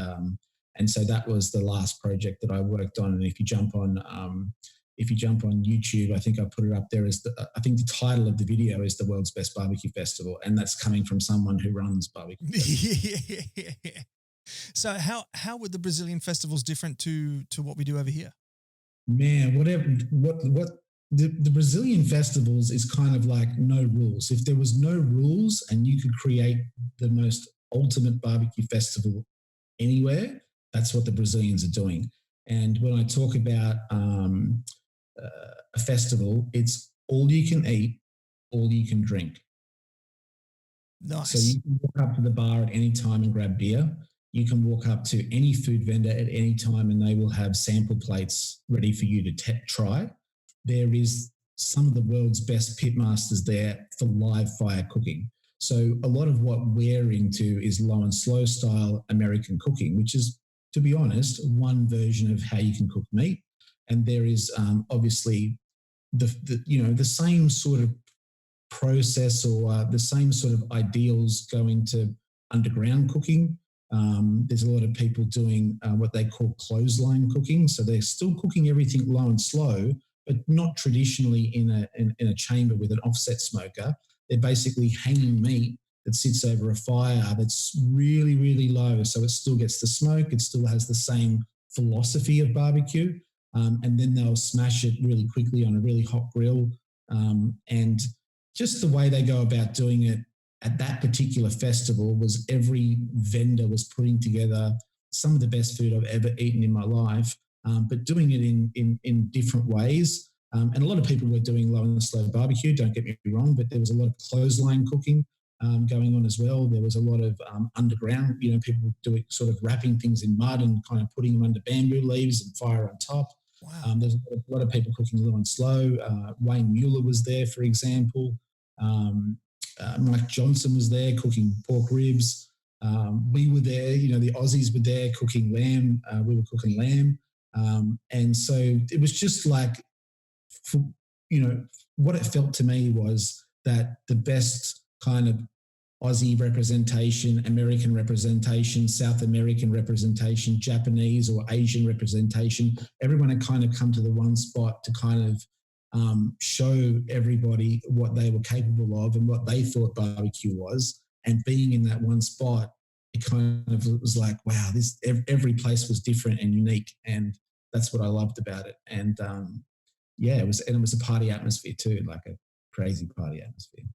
so that was the last project that I worked on. And if you jump on YouTube, I think I put it up there as I think the title of the video is The World's Best Barbecue Festival, and that's coming from someone who runs barbecue festivals. Yeah. So how were the Brazilian festivals different to what we do over here? Man, what the Brazilian festivals is kind of like no rules. If there was no rules and you could create the most ultimate barbecue festival anywhere, that's what the Brazilians are doing. And when I talk about a festival, it's all you can eat, all you can drink. Nice. So you can walk up to the bar at any time and grab beer. You can walk up to any food vendor at any time and they will have sample plates ready for you to try. There is some of the world's best pitmasters there for live fire cooking. So a lot of what we're into is low and slow style American cooking, which is, to be honest, one version of how you can cook meat. And there is obviously the same sort of process or the same sort of ideals going to underground cooking. There's a lot of people doing what they call clothesline cooking. So they're still cooking everything low and slow, but not traditionally in a chamber with an offset smoker. They're basically hanging meat that sits over a fire that's really, really low. So it still gets the smoke. It still has the same philosophy of barbecue. And then they'll smash it really quickly on a really hot grill. And just the way they go about doing it at that particular festival was every vendor was putting together some of the best food I've ever eaten in my life, but doing it in different ways. And a lot of people were doing low and slow barbecue, don't get me wrong, but there was a lot of clothesline cooking going on as well. There was a lot of underground, people doing sort of wrapping things in mud and kind of putting them under bamboo leaves and fire on top. Wow. There's a lot of people cooking low and slow. Wayne Mueller was there, for example. Mike Johnson was there cooking pork ribs. We were there, the Aussies were there cooking lamb. We were cooking lamb. And so it was just like, what it felt to me was that the best kind of Aussie representation, American representation, South American representation, Japanese or Asian representation, everyone had kind of come to the one spot to kind of show everybody what they were capable of and what they thought barbecue was. And being in that one spot, it kind of was like, wow, every place was different and unique. And that's what I loved about it. And it was a party atmosphere too, like a crazy party atmosphere.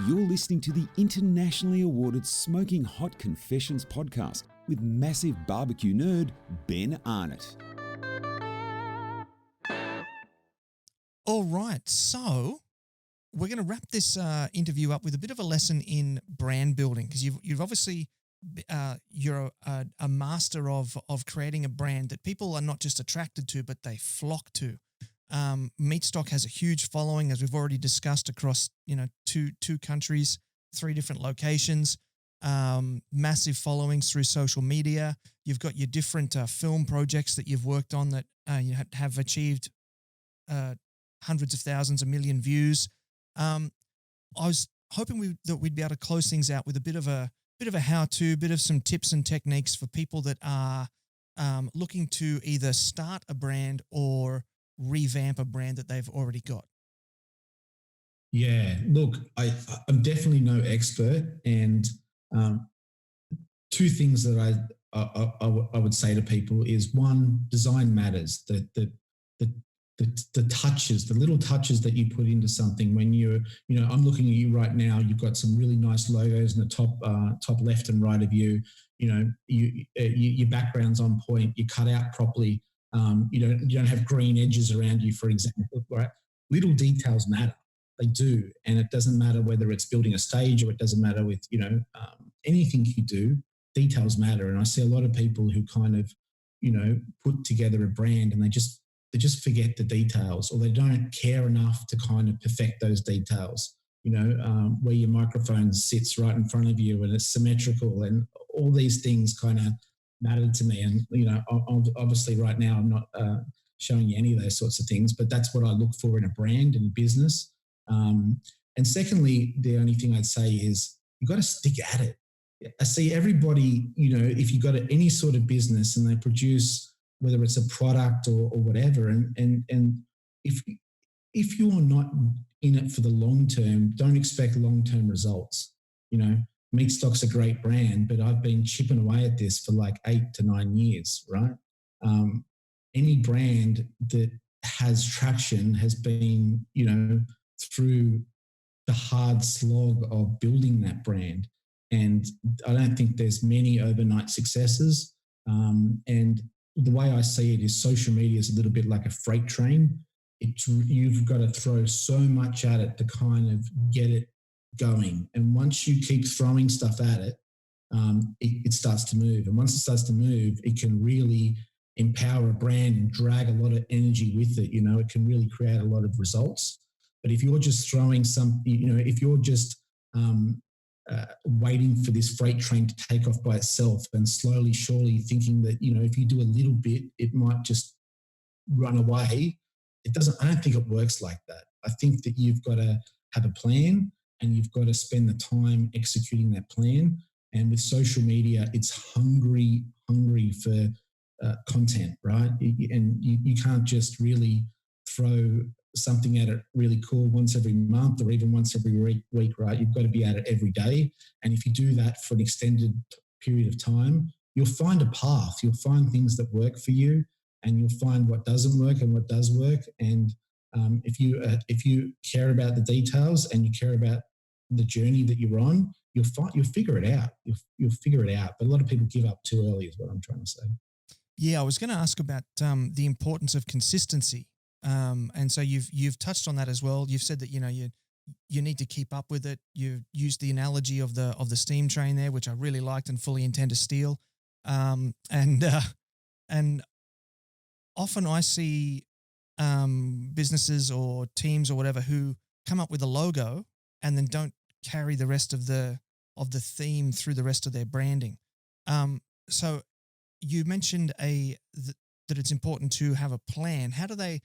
You're listening to the internationally awarded Smoking Hot Confessions podcast with massive barbecue nerd Ben Arnott. All right, so we're going to wrap this interview up with a bit of a lesson in brand building, because you've obviously you're a master of creating a brand that people are not just attracted to, but they flock to. Meatstock has a huge following, as we've already discussed, across two countries, 3 different locations. Massive followings through social media. You've got your different film projects that you've worked on that you have achieved hundreds of thousands, a million views. I was hoping that we'd be able to close things out with a bit of a how-to, bit of some tips and techniques for people that are looking to either start a brand or revamp a brand that they've already got. Yeah, look, I'm definitely no expert, and 2 things that I would say to people is, one, design matters. The touches, the little touches that you put into something. When I'm looking at you right now, you've got some really nice logos in the top left and right of you. Your background's on point. You cut out properly. You don't have green edges around you, for example. Right? Little details matter. They do, and it doesn't matter whether it's building a stage or it doesn't matter with anything you do. Details matter, and I see a lot of people who kind of put together a brand and they just forget the details, or they don't care enough to kind of perfect those details. Where your microphone sits right in front of you and it's symmetrical, and all these things kind of mattered to me. And obviously right now I'm not showing you any of those sorts of things, but that's what I look for in a brand and a business. And secondly, the only thing I'd say is you've got to stick at it. I see everybody, if you've got any sort of business and they produce, whether it's a product or whatever, and if you're not in it for the long term, don't expect long-term results. Meatstock's a great brand, but I've been chipping away at this for like 8 to 9 years, right? Any brand that has traction has been, through the hard slog of building that brand. And I don't think there's many overnight successes. And the way I see it is social media is a little bit like a freight train. You've got to throw so much at it to kind of get it going. And once you keep throwing stuff at it, it starts to move. And once it starts to move, it can really empower a brand and drag a lot of energy with it. It can really create a lot of results. But if you're just throwing if you're just waiting for this freight train to take off by itself and slowly, surely thinking that, if you do a little bit, it might just run away. I don't think it works like that. I think that you've got to have a plan and you've got to spend the time executing that plan. And with social media, it's hungry for content, right? And you can't just really throw something at it really cool once every month or even once every week, right? You've got to be at it every day. And if you do that for an extended period of time, you'll find a path. You'll find things that work for you, and you'll find what doesn't work and what does work. And if you care about the details and you care about the journey that you're on, you'll figure it out. You'll figure it out. But a lot of people give up too early is what I'm trying to say. Yeah, I was going to ask about the importance of consistency, and so you've touched on that as well. You've said that you need to keep up with it. You used the analogy of the steam train there, which I really liked and fully intend to steal. And often I see businesses or teams or whatever who come up with a logo and then don't carry the rest of the theme through the rest of their branding. So you mentioned that it's important to have a plan. How do they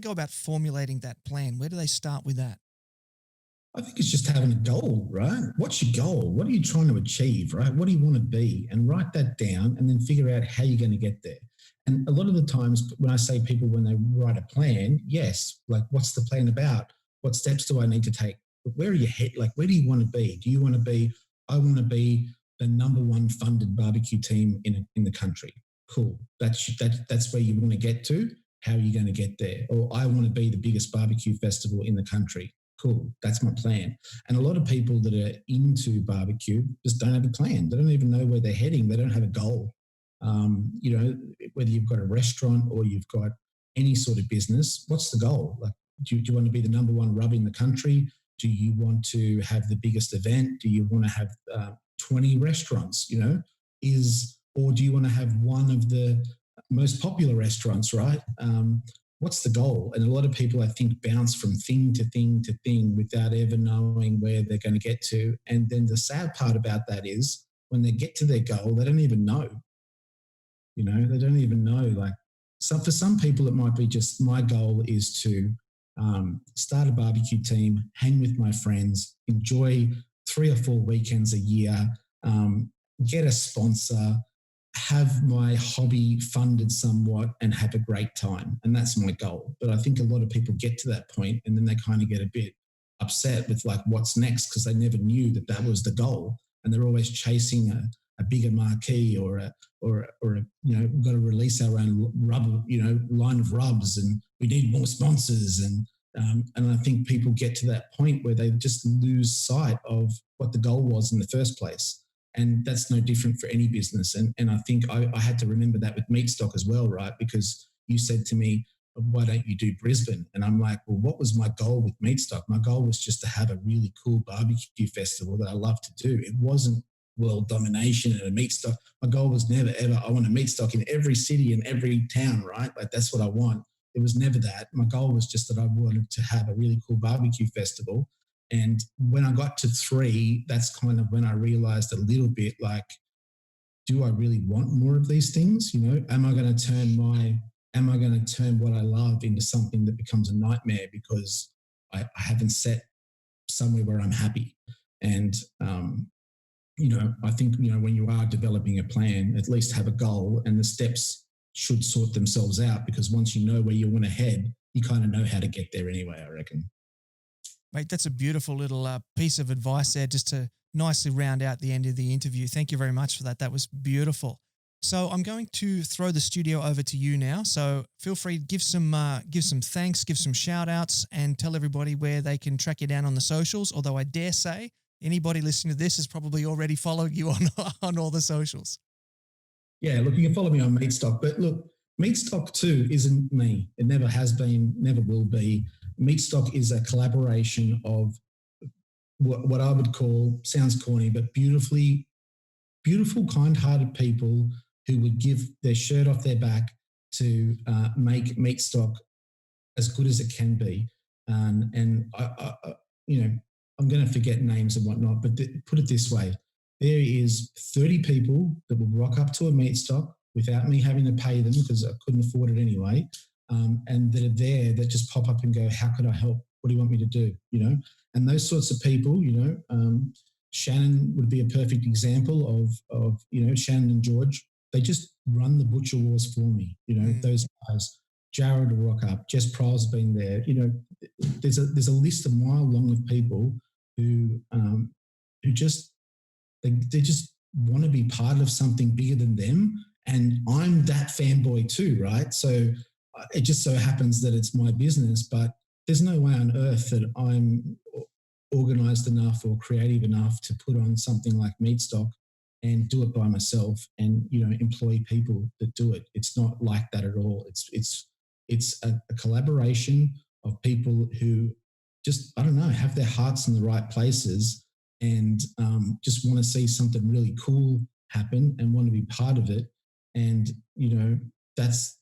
go about formulating that plan? Where do they start with that? I think it's just having a goal, right? What's your goal? What are you trying to achieve, right? What do you want to be? And write that down and then figure out how you're going to get there. And a lot of the times when I say people, when they write a plan, yes, like what's the plan about? What steps do I need to take? But where are you head? Like, where do you want to be? Do you want to be, I want to be the number one funded barbecue team in the country. Cool. That's where you want to get to. How are you going to get there? Or I want to be the biggest barbecue festival in the country. Cool. That's my plan. And a lot of people that are into barbecue just don't have a plan. They don't even know where they're heading. They don't have a goal. Whether you've got a restaurant or you've got any sort of business, what's the goal? Like, do you want to be the number one rub in the country? Do you want to have the biggest event? Do you want to have 20 restaurants, or do you want to have one of the most popular restaurants, right? What's the goal? And a lot of people, I think, bounce from thing to thing to thing without ever knowing where they're going to get to. And then the sad part about that is when they get to their goal, they don't even know. They don't even know. Like, for some people, it might be just my goal is to start a barbecue team, hang with my friends, enjoy 3 or 4 weekends a year, get a sponsor, have my hobby funded somewhat and have a great time. And that's my goal. But I think a lot of people get to that point and then they kind of get a bit upset with like what's next because they never knew that was the goal. And they're always chasing a bigger marquee or we've got to release our own rub, line of rubs and we need more sponsors. And I think people get to that point where they just lose sight of what the goal was in the first place. And that's no different for any business. And I think I had to remember that with Meatstock as well, right? Because you said to me, why don't you do Brisbane? And I'm like, well, what was my goal with Meatstock? My goal was just to have a really cool barbecue festival that I love to do. It wasn't world domination and a Meatstock. My goal was never, ever, I want a Meatstock in every city and every town, right? Like that's what I want. It was never that. My goal was just that I wanted to have a really cool barbecue festival. And when I got to 3, that's kind of when I realized a little bit like, do I really want more of these things? Am I going to turn what I love into something that becomes a nightmare because I haven't set somewhere where I'm happy? And, I think, when you are developing a plan, at least have a goal and the steps should sort themselves out because once you know where you want to head, you kind of know how to get there anyway, I reckon. Mate, that's a beautiful little piece of advice there just to nicely round out the end of the interview. Thank you very much for that. That was beautiful. So I'm going to throw the studio over to you now. So feel free to give some thanks, give some shout outs and tell everybody where they can track you down on the socials. Although I dare say anybody listening to this has probably already followed you on all the socials. Yeah, look, you can follow me on Meatstock, but look, Meatstock too isn't me. It never has been, never will be. Meatstock is a collaboration of what I would call, sounds corny, but beautiful, kind-hearted people who would give their shirt off their back to make Meatstock as good as it can be. And I'm going to forget names and whatnot, but put it this way. There is 30 people that will rock up to a Meatstock without me having to pay them because I couldn't afford it anyway. And that are there that just pop up and go, how could I help? What do you want me to do? And those sorts of people, Shannon would be a perfect example of Shannon and George. They just run the butcher wars for me. Those guys. Jared will rock up. Jess Prowl's been there. There's a list a mile long of people who just they just want to be part of something bigger than them. And I'm that fanboy too, right? So it just so happens that it's my business, but there's no way on earth that I'm organized enough or creative enough to put on something like Meatstock and do it by myself and, employ people that do it. It's not like that at all. It's a collaboration of people who just, I don't know, have their hearts in the right places and just want to see something really cool happen and want to be part of it. And, that's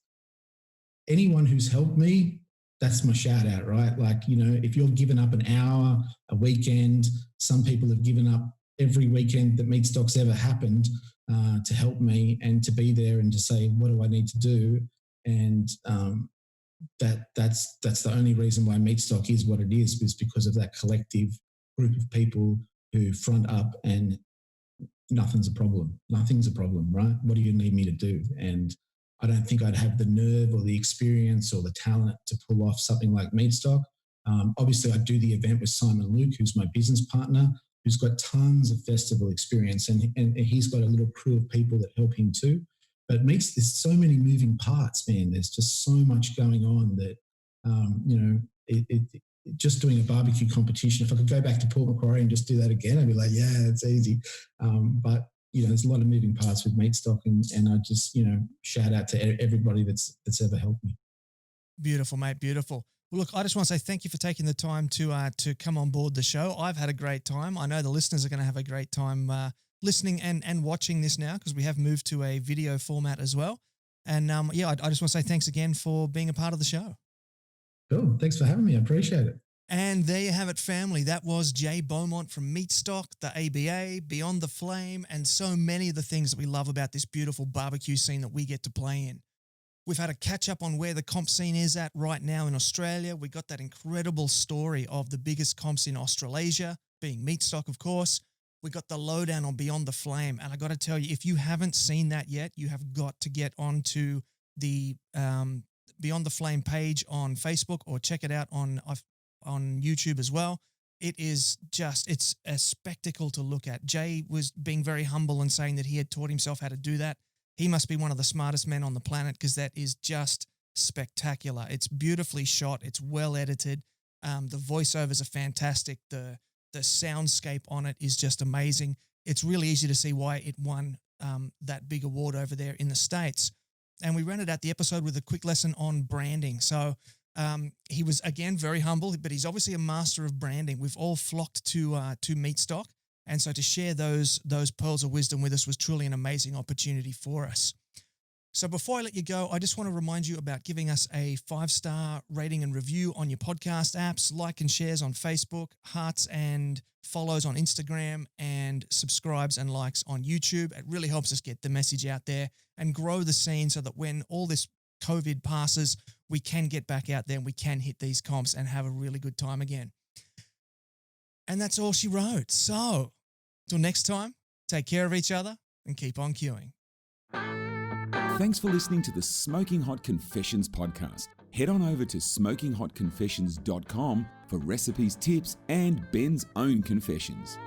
anyone who's helped me, that's my shout out, right? Like, if you're giving up an hour, a weekend, some people have given up every weekend that Meatstock's ever happened to help me and to be there and to say, what do I need to do? And that's the only reason why Meatstock is what it is because of that collective group of people who front up and nothing's a problem. Nothing's a problem, right? What do you need me to do? And I don't think I'd have the nerve or the experience or the talent to pull off something like Meatstock. Obviously, I do the event with Simon Luke, who's my business partner, who's got tons of festival experience, and he's got a little crew of people that help him too. But there's so many moving parts, man. There's just so much going on that, just doing a barbecue competition, if I could go back to Port Macquarie and just do that again, I'd be like, yeah, it's easy. But there's a lot of moving parts with Meatstock, and I just, shout out to everybody that's ever helped me. Beautiful, mate. Beautiful. Well, look, I just want to say thank you for taking the time to come on board the show. I've had a great time. I know the listeners are going to have a great time listening and watching this now because we have moved to a video format as well. And I just want to say thanks again for being a part of the show. Cool. Thanks for having me. I appreciate it. And there you have it, family. That was Jay Beaumont from Meatstock, the ABA, Beyond the Flame, and so many of the things that we love about this beautiful barbecue scene that we get to play in. We've had a catch up on where the comp scene is at right now in Australia. We got that incredible story of the biggest comps in Australasia, being Meatstock, of course. We got the lowdown on Beyond the Flame. And I got to tell you, if you haven't seen that yet, you have got to get onto the Beyond the Flame page on Facebook or check it out on YouTube as well. It's a spectacle to look at. Jay was being very humble and saying that he had taught himself how to do that. He must be one of the smartest men on the planet because that is just spectacular. It's beautifully shot. It's well edited. The voiceovers are fantastic. The soundscape on it is just amazing. It's really easy to see why it won that big award over there in the States. And we rented out the episode with a quick lesson on branding. So he was, again, very humble, but he's obviously a master of branding. We've all flocked to Meatstock. And so to share those pearls of wisdom with us was truly an amazing opportunity for us. So before I let you go, I just want to remind you about giving us a 5-star rating and review on your podcast apps, like and shares on Facebook, hearts and follows on Instagram, and subscribes and likes on YouTube. It really helps us get the message out there and grow the scene so that when all this COVID passes, we can get back out there and we can hit these comps and have a really good time again. And that's all she wrote. So till next time, take care of each other and keep on queuing. Thanks for listening to the Smoking Hot Confessions podcast. Head on over to smokinghotconfessions.com for recipes, tips, and Ben's own confessions.